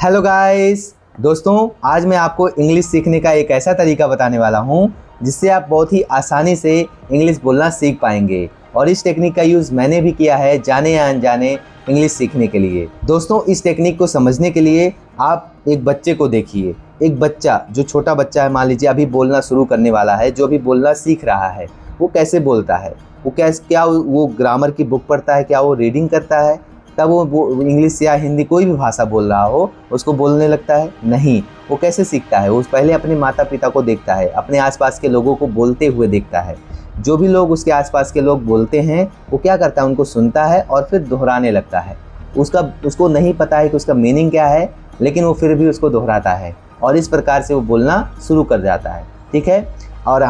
Hello guys दोस्तों, आज मैं आपको इंग्लिश सीखने का एक ऐसा तरीका बताने वाला हूं जिससे आप बहुत ही आसानी से इंग्लिश बोलना सीख पाएंगे। और इस टेक्निक का यूज़ मैंने भी किया है जाने या अनजाने इंग्लिश सीखने के लिए। दोस्तों, इस टेक्निक को समझने के लिए आप एक बच्चे को देखिए। एक बच्चा जो छोटा बच्चा है, मान लीजिए अभी बोलना शुरू करने वाला है, जो अभी बोलना सीख रहा है, वो कैसे बोलता है, वो क्या वो ग्रामर की बुक पढ़ता है, क्या वो रीडिंग करता है तब वो इंग्लिश या हिंदी कोई भी भाषा बोल रहा हो उसको बोलने लगता है? नहीं। वो कैसे सीखता है? वो पहले अपने माता पिता को देखता है, अपने आसपास के लोगों को बोलते हुए देखता है। जो भी लोग उसके आसपास के लोग बोलते हैं वो क्या करता है, उनको सुनता है और फिर दोहराने लगता है। उसको नहीं पता है कि उसका मीनिंग क्या है, लेकिन वो फिर भी उसको दोहराता है और इस प्रकार से वो बोलना शुरू कर जाता है। ठीक है। और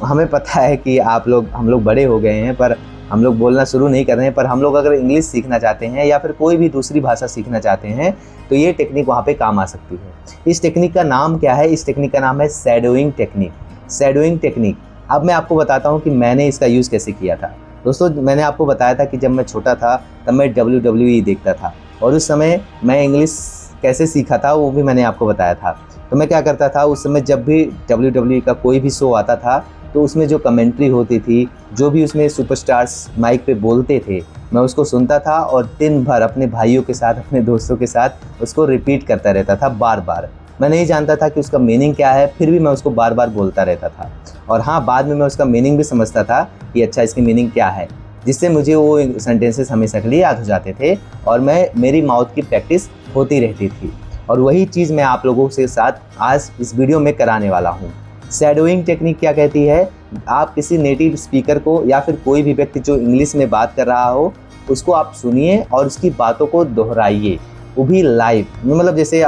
हमें पता है कि हम लोग बड़े हो गए हैं, पर हम लोग बोलना शुरू नहीं कर रहे हैं। पर हम लोग अगर इंग्लिश सीखना चाहते हैं या फिर कोई भी दूसरी भाषा सीखना चाहते हैं तो ये टेक्निक वहाँ पे काम आ सकती है। इस टेक्निक का नाम क्या है? इस टेक्निक का नाम है शैडोइंग टेक्निक। Shadowing technique. अब मैं आपको बताता हूँ कि मैंने इसका यूज़ कैसे किया था। दोस्तों, मैंने आपको बताया था कि जब मैं छोटा था तब मैं WWE देखता था और उस समय मैं इंग्लिश कैसे सीखा था वो भी मैंने आपको बताया था। तो मैं क्या करता था, उस समय जब भी WWE का कोई भी शो आता था तो उसमें जो कमेंट्री होती थी, जो भी उसमें सुपरस्टार्स माइक पे बोलते थे, मैं उसको सुनता था और दिन भर अपने भाइयों के साथ, अपने दोस्तों के साथ उसको रिपीट करता रहता था बार बार। मैं नहीं जानता था कि उसका मीनिंग क्या है, फिर भी मैं उसको बार बार बोलता रहता था। और हाँ, बाद में मैं उसका मीनिंग भी समझता था कि अच्छा इसकी मीनिंग क्या है, जिससे मुझे वो सेंटेंसेस हमेशा के लिए याद हो जाते थे और मेरी माउथ की प्रैक्टिस होती रहती थी। और वही चीज़ मैं आप लोगों के साथ आज इस वीडियो में कराने वाला हूँ। शैडोइंग टेक्निक क्या कहती है? आप किसी नेटिव स्पीकर को या फिर कोई भी व्यक्ति जो इंग्लिश में बात कर रहा हो उसको आप सुनिए और उसकी बातों को दोहराइए, वो भी लाइव। मतलब जैसे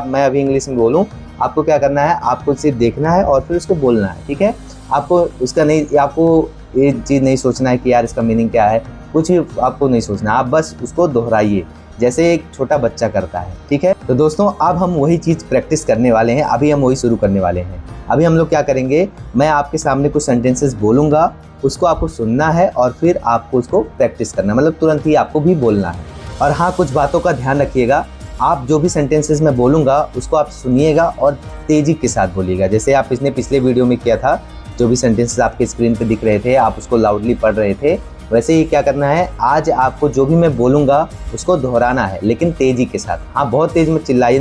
मैं अभी इंग्लिश में बोलूँ, आपको क्या करना है, आपको सिर्फ देखना है और फिर उसको बोलना है। ठीक है। आपको ये चीज़ नहीं सोचना है कि यार इसका मीनिंग क्या है, कुछ भी आपको नहीं सोचना, आप बस उसको दोहराइए जैसे एक छोटा बच्चा करता है। ठीक है। तो दोस्तों, अब हम वही चीज़ प्रैक्टिस करने वाले हैं, अभी हम वही शुरू करने वाले हैं। अभी हम लोग क्या करेंगे, मैं आपके सामने कुछ सेंटेंसेस बोलूँगा, उसको आपको सुनना है और फिर आपको उसको प्रैक्टिस करना है, मतलब तुरंत ही आपको भी बोलना है। और हाँ, कुछ बातों का ध्यान रखिएगा, आप जो भी सेंटेंसेस मैं बोलूँगा उसको आप सुनिएगा और तेज़ी के साथ बोलिएगा। जैसे आप पिछले वीडियो में किया था, जो भी सेंटेंसेस आपके स्क्रीन पर दिख रहे थे आप उसको लाउडली पढ़ रहे थे, वैसे ही क्या करना है, आज आपको जो भी मैं बोलूँगा उसको दोहराना है, लेकिन तेज़ी के साथ। हाँ, बहुत तेज़ में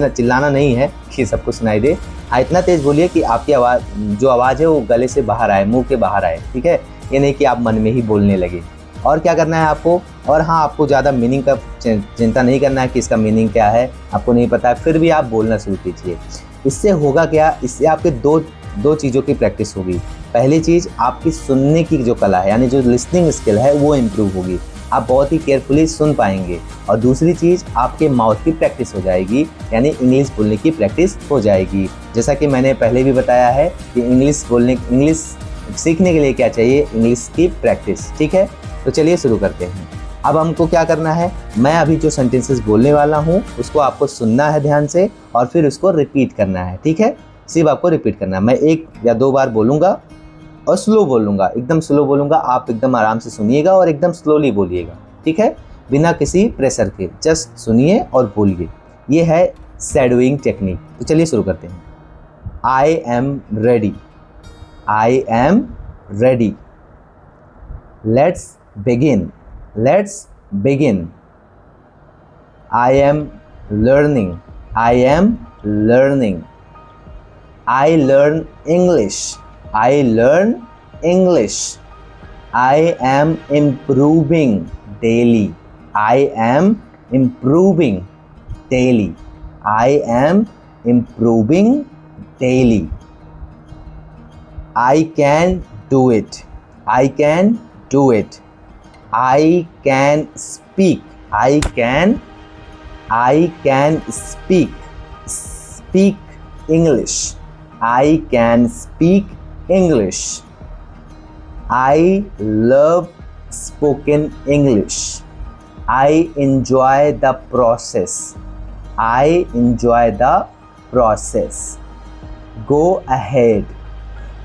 चिल्लाना नहीं है कि सबको सुनाई दे। हाँ, इतना तेज़ बोलिए कि आपकी आवाज़ है वो गले से बाहर आए, मुंह के बाहर आए। ठीक है। ये नहीं कि आप मन में ही बोलने लगे। और क्या करना है आपको, और हाँ, आपको ज़्यादा मीनिंग का चिंता नहीं करना है कि इसका मीनिंग क्या है, आपको नहीं पता है, फिर भी आप बोलना शुरू कीजिए। इससे होगा क्या, इससे आपके दो चीज़ों की प्रैक्टिस होगी। पहली चीज़, आपकी सुनने की जो कला है, यानी जो लिसनिंग स्किल है, वो इम्प्रूव होगी, आप बहुत ही केयरफुली सुन पाएंगे। और दूसरी चीज़, आपके माउथ की प्रैक्टिस हो जाएगी, यानी इंग्लिश बोलने की प्रैक्टिस हो जाएगी। जैसा कि मैंने पहले भी बताया है कि इंग्लिश सीखने के लिए क्या चाहिए, इंग्लिश की प्रैक्टिस। ठीक है। तो चलिए शुरू करते हैं। अब हमको क्या करना है, मैं अभी जो सेंटेंसेस बोलने वाला हूँ उसको आपको सुनना है ध्यान से और फिर उसको रिपीट करना है। ठीक है। सिर्फ आपको रिपीट करना है। मैं 1 या 2 बार बोलूँगा और स्लो बोलूँगा, एकदम स्लो बोलूँगा, आप एकदम आराम से सुनिएगा और एकदम स्लोली बोलिएगा। ठीक है। बिना किसी प्रेशर के जस्ट सुनिए और बोलिए। ये है शैडोइंग टेक्निक। तो चलिए शुरू करते हैं। I am ready. I am ready. Let's begin. Let's begin. I am learning. I am learning. I learn English. I learn English. I am improving daily. I am improving daily. I am improving daily. I can do it. I can do it. I can speak. I can speak. Speak English. I can speak English. I love spoken English. I enjoy the process. I enjoy the process. Go ahead.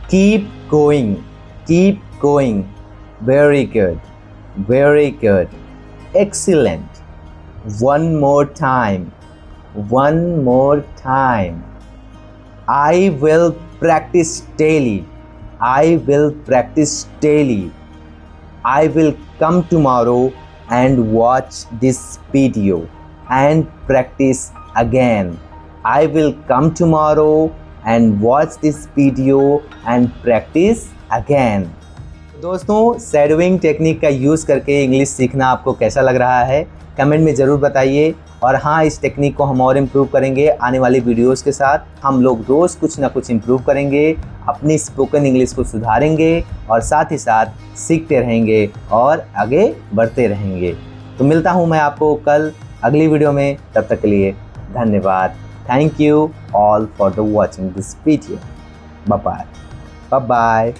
Keep going. Keep going. Very good. Very good. Excellent. One more time. one more time. I will practice daily. I will practice daily. I will come tomorrow and watch this video and practice again. I will come tomorrow and watch this video and practice again. दोस्तों, shadowing technique का use करके English सीखना आपको कैसा लग रहा है, comment में ज़रूर बताइए। और हाँ, इस टेक्निक को हम और इम्प्रूव करेंगे आने वाली वीडियोस के साथ। हम लोग रोज़ कुछ ना कुछ इम्प्रूव करेंगे, अपनी स्पोकन इंग्लिश को सुधारेंगे और साथ ही साथ सीखते रहेंगे और आगे बढ़ते रहेंगे। तो मिलता हूँ मैं आपको कल अगली वीडियो में। तब तक के लिए धन्यवाद। Thank you all for the watching this video. Bye bye.